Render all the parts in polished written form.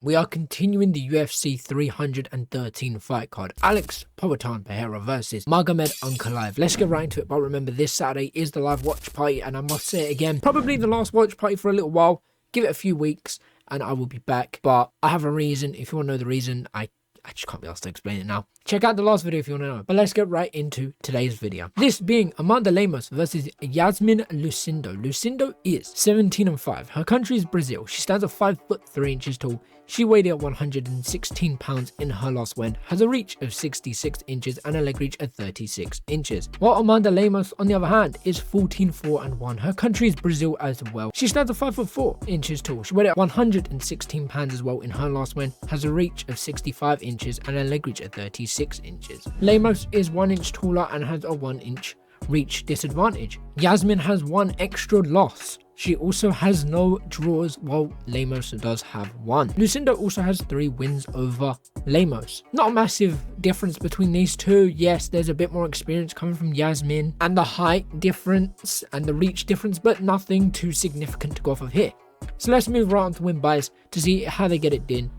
We are continuing the UFC 313 fight card. Alex Pereira versus Magomed Ankalaev. Let's get right into it, but remember this Saturday is the live watch party, and I must say it again, probably the last watch party for a little while. Give it a few weeks and I will be back, but I have a reason. If you want to know the reason, I just can't be asked to explain it now. Check out the last video if you want to know. But let's get right into today's video. This being Lemos versus Iasmin Lucindo. Lucindo is 17-5. Her country is Brazil. She stands at 5'3" tall. She weighed at 116 pounds in her last win, has a reach of 66 inches and a leg reach of 36 inches. While Lemos, on the other hand, is 14-4-1. Her country is Brazil as well. She stands at 5'4" tall. She weighed at 116 pounds as well in her last win, has a reach of 65 inches and a leg reach of 36 inches. Lemos is 1 inch taller and has a 1 inch reach disadvantage. Iasmin has 1 extra loss. She also has no draws, while Lemos does have 1. Lucindo also has 3 wins over Lemos. Not a massive difference between these two. Yes, there's a bit more experience coming from Iasmin and the height difference and the reach difference, but nothing too significant to go off of here. So let's move right on to win buys to see how they get it done,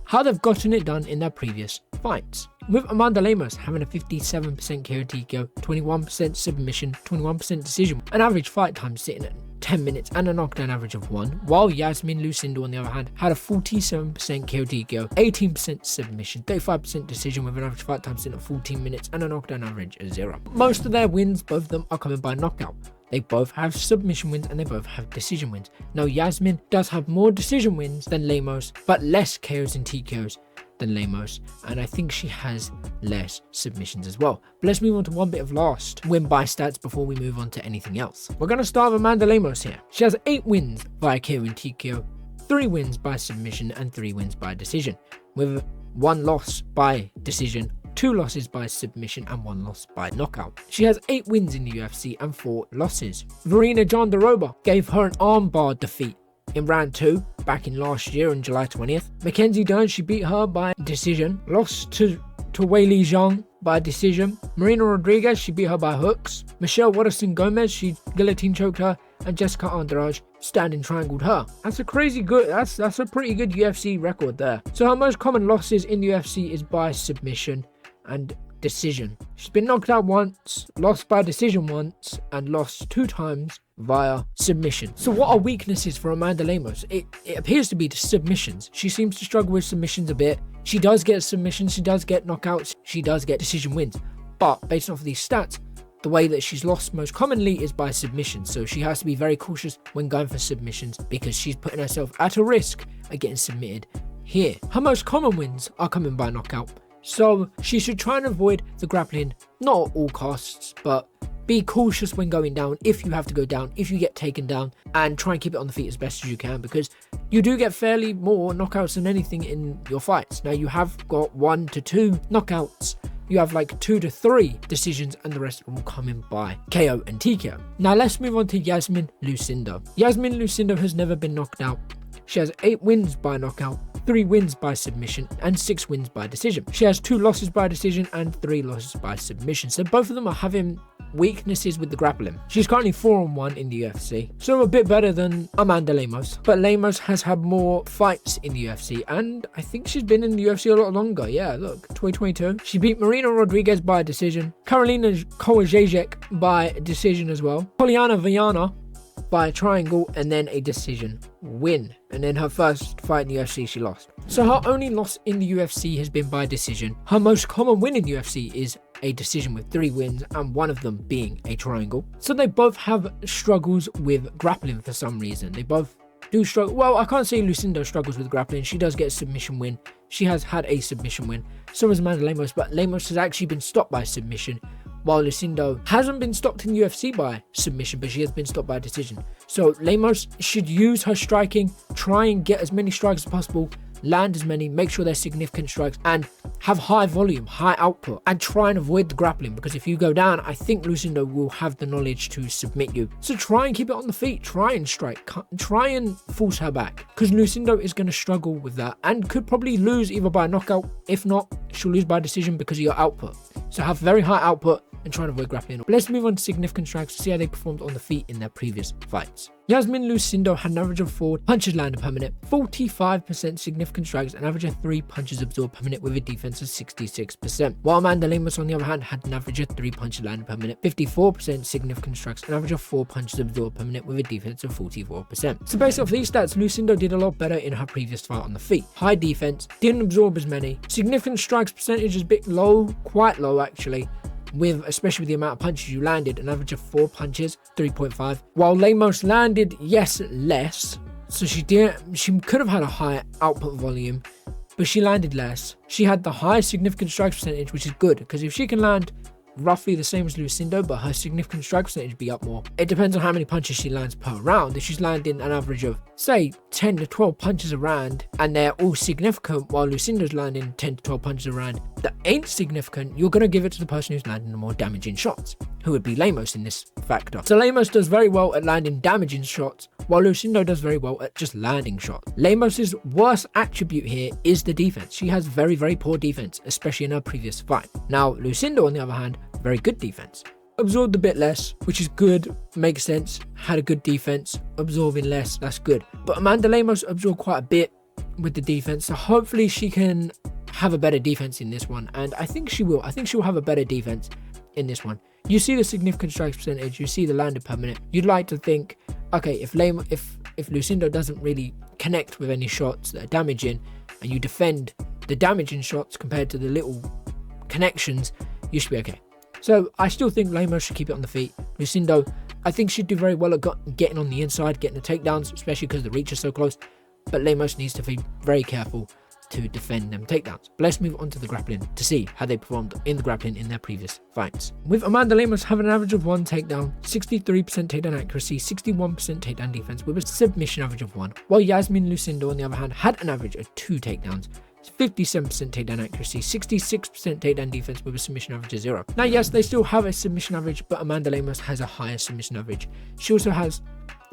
how they've gotten it done in their previous fights. With Lemos having a 57% KO TKO, 21% submission, 21% decision, an average fight time sitting at 10 minutes and a knockdown average of 1, while Iasmin Lucindo on the other hand had a 47% KO TKO, 18% submission, 35% decision with an average fight time sitting at 14 minutes and a knockdown average of 0. Most of their wins, both of them, are coming by knockout. They both have submission wins and they both have decision wins. Now Iasmin does have more decision wins than Lemos, but less KOs and TKOs than Lemos, and I think she has less submissions as well. But let's move on to one bit of last win by stats before we move on to anything else. We're going to start with Lemos here. She has 8 wins via KO and TKO, 3 wins by submission and 3 wins by decision, with 1 loss by decision, 2 losses by submission and 1 loss by knockout. She has 8 wins in the UFC and 4 losses. Verena Jandaroba gave her an armbar defeat in round 2 back in last year on July 20th. Mackenzie Dern, she beat her by decision. Lost to Weili Zhang by decision. Marina Rodriguez, she beat her by hooks. Michelle Waterson Gomez, she guillotine choked her. And Jessica Andrade standing triangled her. That's a crazy good, that's a pretty good UFC record there. So her most common losses in the UFC is by submission and decision. She's been knocked out once, lost by decision once, and lost 2 times via submission. So what are weaknesses for Lemos? It appears to be the submissions. She seems to struggle with submissions a bit. She does get submissions, she does get knockouts, she does get decision wins. But based off of these stats, the way that she's lost most commonly is by submission. So she has to be very cautious when going for submissions because she's putting herself at a risk of getting submitted here. Her most common wins are coming by knockout. So she should try and avoid the grappling, not at all costs, but be cautious when going down if you have to go down, if you get taken down, and try and keep it on the feet as best as you can because you do get fairly more knockouts than anything in your fights. Now you have got 1 to 2 knockouts, you have like 2 to 3 decisions, and the rest will come in by KO and TKO. Now let's move on to Iasmin Lucindo. Iasmin Lucindo has never been knocked out. She has 8 wins by knockout, 3 wins by submission and 6 wins by decision. She has 2 losses by decision and 3 losses by submission. So both of them are having weaknesses with the grappling. She's currently 4-1 in the UFC, so a bit better than Lemos. But Lemos has had more fights in the UFC, and I think she's been in the UFC a lot longer. Yeah, look, 2022. She beat Marina Rodriguez by a decision, Karolina Kowalczyk by a decision as well, Poliana Viana by a triangle, and then a decision win. And then her first fight in the UFC, she lost. So her only loss in the UFC has been by decision. Her most common win in the UFC is a decision with 3 wins, and 1 of them being a triangle. So they both have struggles with grappling for some reason. They both do struggle. Well, I can't say Lucindo struggles with grappling. She does get a submission win. She has had a submission win. So has Lemos, but Lemos has actually been stopped by submission, while Lucindo hasn't been stopped in the UFC by submission, but she has been stopped by decision. So Lemos should use her striking, try and get as many strikes as possible, land as many, make sure they're significant strikes, and have high volume, high output, and try and avoid the grappling, because if you go down, I think Lucindo will have the knowledge to submit you. So try and keep it on the feet, try and strike, try and force her back, because Lucindo is going to struggle with that and could probably lose either by knockout. If not, she'll lose by decision because of your output. So have very high output, and try and avoid grappling. But let's move on to significant strikes to see how they performed on the feet in their previous fights. Iasmin Lucindo had an average of 4 punches landed per minute, 45% significant strikes, an average of 3 punches absorbed per minute with a defense of 66%. While Amanda Lemos, on the other hand, had an average of 3 punches landed per minute, 54% significant strikes, an average of 4 punches absorbed per minute with a defense of 44%. So based off these stats, Lucindo did a lot better in her previous fight on the feet. High defense, didn't absorb as many. Significant strikes percentage is a bit low, quite low actually, especially with the amount of punches you landed, an average of 4 punches, 3.5. While Lemos landed, yes, less. So she could have had a higher output volume, but she landed less. She had the highest significant strikes percentage, which is good, because if she can land roughly the same as Lucindo, but her significant strike percentage be up more. It depends on how many punches she lands per round. If she's landing an average of, say, 10 to 12 punches a round, and they're all significant, while Lucindo's landing 10 to 12 punches a round that ain't significant, you're going to give it to the person who's landing the more damaging shots, who would be Lemos in this factor. So Lemos does very well at landing damaging shots, while Lucindo does very well at just landing shots. Lemos's worst attribute here is the defense. She has very, very poor defense, especially in her previous fight. Now, Lucindo, on the other hand, very good defense. Absorbed a bit less, which is good, makes sense. Had a good defense, absorbing less, that's good. But Amanda Lemos absorbed quite a bit with the defense, so hopefully she can have a better defense in this one, and I think she will. I think she'll have a better defense in this one. You see the significant strikes percentage, you see the landed per minute. You'd like to think, okay, if Lucindo doesn't really connect with any shots that are damaging, and you defend the damaging shots compared to the little connections, you should be okay. So I still think Lemos should keep it on the feet. Lucindo, I think she'd do very well at getting on the inside, getting the takedowns, especially because the reach is so close. But Lemos needs to be very careful to defend them takedowns. But let's move on to the grappling to see how they performed in the grappling in their previous fights. With Amanda Lemos having an average of 1 takedown, 63% takedown accuracy, 61% takedown defense with a submission average of 1. While Iasmin Lucindo, on the other hand, had an average of 2 takedowns, 57% takedown accuracy, 66% takedown defense with a submission average of 0. Now, yes, they still have a submission average, but Amanda Lemos has a higher submission average. She also has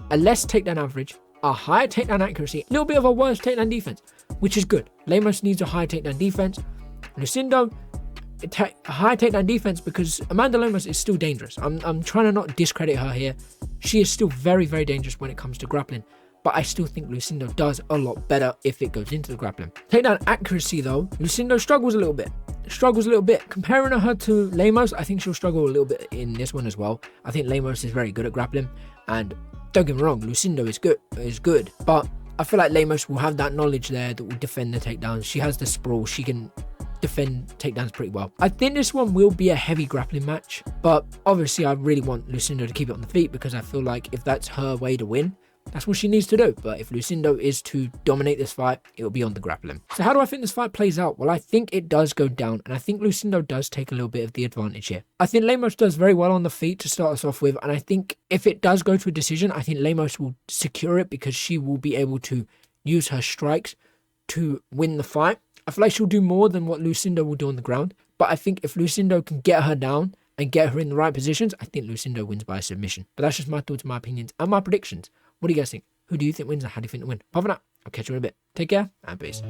a less takedown average, a higher takedown accuracy, a little bit of a worse takedown defense, which is good. Lemos needs a high takedown defense. Lucindo, a high takedown defense, because Amanda Lemos is still dangerous. I'm trying to not discredit her here. She is still very, very dangerous when it comes to grappling. But I still think Lucindo does a lot better if it goes into the grappling. Takedown accuracy though, Lucindo struggles a little bit. Comparing her to Lemos, I think she'll struggle a little bit in this one as well. I think Lemos is very good at grappling, and don't get me wrong, Lucindo is good, but I feel like Lemos will have that knowledge there that will defend the takedowns. She has the sprawl, she can defend takedowns pretty well. I think this one will be a heavy grappling match, but obviously I really want Lucindo to keep it on the feet, because I feel like if that's her way to win, that's what she needs to do. But if Lucindo is to dominate this fight, it will be on the grappling. So how do I think this fight plays out? Well, I think it does go down, and I think Lucindo does take a little bit of the advantage here. I think Lemos does very well on the feet to start us off with, and I think if it does go to a decision, I think Lemos will secure it, because she will be able to use her strikes to win the fight. I feel like she'll do more than what Lucindo will do on the ground, but I think if Lucindo can get her down and get her in the right positions, I think Lucindo wins by submission. But that's just my thoughts, my opinions, and my predictions. What do you guys think? Who do you think wins, and how do you think they win? Apart from that, I'll catch you in a bit. Take care, and peace.